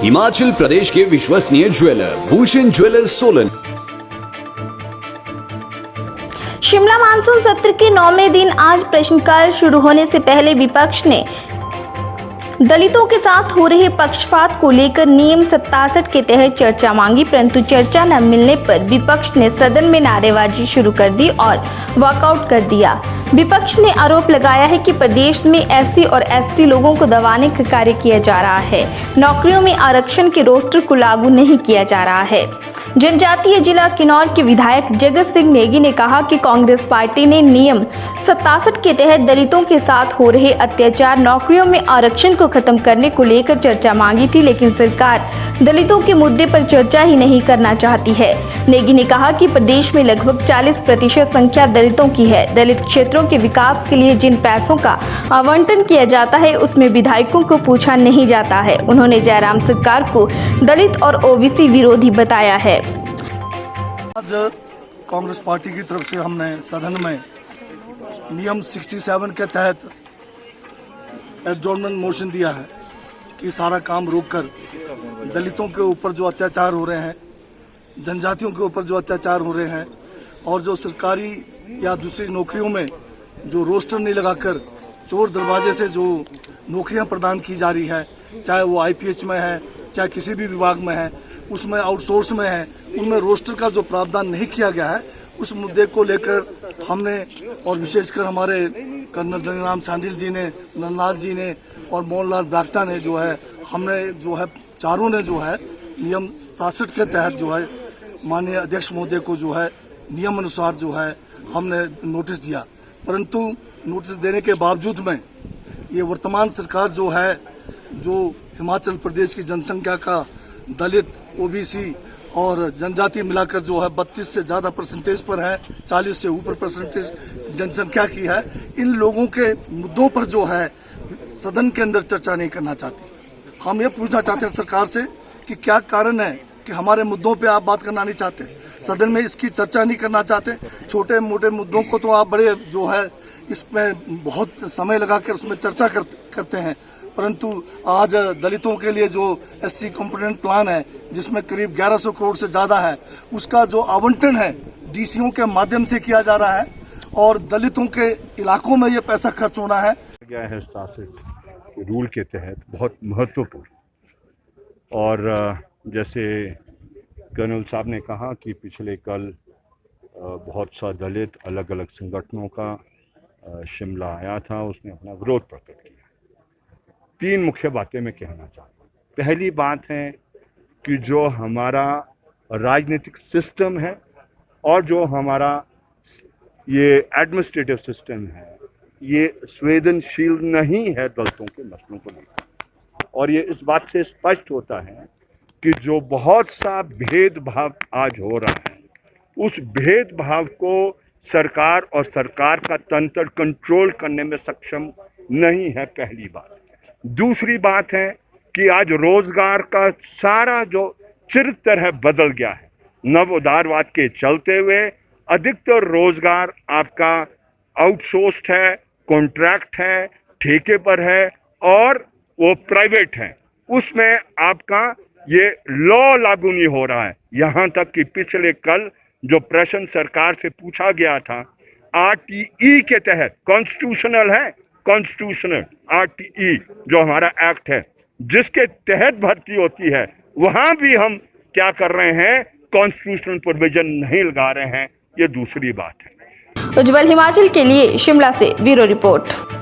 हिमाचल प्रदेश के विश्वसनीय jeweller Bhushan jewellers Solan. Shimla monsoon सत्र के 9वें दिन आज प्रश्नकाल शुरू होने से पहले विपक्ष ने दलितों के साथ हो रहे पक्षपात को लेकर नियम 67 के तहत चर्चा मांगी, परंतु चर्चा न मिलने पर विपक्ष ने सदन में नारेबाजी शुरू कर दी और वॉकआउट कर दिया। विपक्ष ने आरोप लगाया है कि प्रदेश में एससी और एसटी लोगों को दबाने का कार्य किया जा रहा है। नौकरियों में आरक्षण के रोस्टर को लागू नहीं किया जा रहा है। जनजातीय जिला किन्नौर के विधायक जगत सिंह नेगी ने कहा कि कांग्रेस पार्टी ने नियम 67 के तहत दलितों के साथ हो रहे अत्याचार, नौकरियों में आरक्षण को खत्म करने को लेकर चर्चा मांगी थी, लेकिन सरकार दलितों के मुद्दे पर चर्चा ही नहीं करना चाहती है। नेगी ने कहा कि प्रदेश में लगभग 40% संख्या दलितों की है। दलित क्षेत्रों के विकास के लिए जिन पैसों का आवंटन किया जाता है उसमें विधायकों को पूछा नहीं जाता है। उन्होंने जयराम सरकार को दलित और ओबीसी विरोधी बताया है। आज कांग्रेस पार्टी की तरफ से हमने सदन में नियम 67 के तहत एडजॉर्नमेंट मोशन दिया है कि सारा काम रोककर दलितों के ऊपर जो अत्याचार हो रहे हैं, जनजातियों के ऊपर जो अत्याचार हो रहे हैं और जो सरकारी या दूसरी नौकरियों में जो रोस्टर नहीं लगाकर चोर दरवाजे से जो नौकरियां प्रदान की जा रही है, चाहे वो आईपीएच में है, चाहे किसी भी विभाग में है, उसमें आउटसोर्स में है, उनमें रोस्टर का जो प्रावधान नहीं किया गया है, उस मुद्दे को लेकर हमने और विशेषकर हमारे कर्नल जयराम सांडिल जी ने, नंदलाल जी ने और मोहनलाल ब्राक्टा ने जो है, हमने जो है चारों ने जो है नियम 67 के तहत जो है माननीय अध्यक्ष महोदय को जो है नियम अनुसार जो है हमने नोटिस दिया। परंतु नोटिस देने के बावजूद में ये वर्तमान सरकार जो है, जो हिमाचल प्रदेश की जनसंख्या का दलित, ओबीसी और जनजाति मिलाकर जो है 32 से ज़्यादा परसेंटेज पर है, 40 से ऊपर परसेंटेज जनसंख्या की है, इन लोगों के मुद्दों पर जो है सदन के अंदर चर्चा नहीं करना चाहती। हम ये पूछना चाहते हैं सरकार से कि क्या कारण है कि हमारे मुद्दों पे आप बात करना नहीं चाहते, सदन में इसकी चर्चा नहीं करना चाहते। छोटे मोटे मुद्दों को तो आप बड़े जो है इसमें बहुत समय लगाकर उसमें चर्चा करते हैं, परंतु आज दलितों के लिए जो एससी कंपोनेंट प्लान है जिसमें करीब 1100 करोड़ से ज़्यादा है, उसका जो आवंटन है डीसीओ के माध्यम से किया जा रहा है और दलितों के इलाकों में ये पैसा खर्च होना है। गया है रूल के तहत बहुत महत्वपूर्ण। और जैसे कर्नल साहब ने कहा कि पिछले कल बहुत सा दलित अलग अलग संगठनों का शिमला आया था, उसने अपना विरोध प्रकट किया। 3 मुख्य बातें मैं कहना चाहता हूँ। पहली बात है कि जो हमारा राजनीतिक सिस्टम है और जो हमारा ये एडमिनिस्ट्रेटिव सिस्टम है, ये संवेदनशील नहीं है दलितों के मसलों को लेकर। और ये इस बात से स्पष्ट होता है कि जो बहुत सा भेदभाव आज हो रहा है, उस भेदभाव को सरकार और सरकार का तंत्र कंट्रोल करने में सक्षम नहीं है, पहली बात। दूसरी बात है कि आज रोजगार का सारा जो चरित्र है बदल गया है। नव उदारवाद के चलते हुए अधिकतर रोजगार आपका आउटसोर्स्ड है, कॉन्ट्रैक्ट है, ठेके पर है और वो प्राइवेट है। उसमें आपका ये लॉ लागू नहीं हो रहा है। यहाँ तक कि पिछले कल जो प्रश्न सरकार से पूछा गया था, आरटीई के तहत, कॉन्स्टिट्यूशनल है, कॉन्स्टिट्यूशनल आरटीई जो हमारा एक्ट है जिसके तहत भर्ती होती है, वहां भी हम क्या कर रहे हैं, कॉन्स्टिट्यूशनल प्रोविजन नहीं लगा रहे हैं। ये दूसरी बात है। उज्जवल हिमाचल के लिए शिमला से ब्यूरो रिपोर्ट।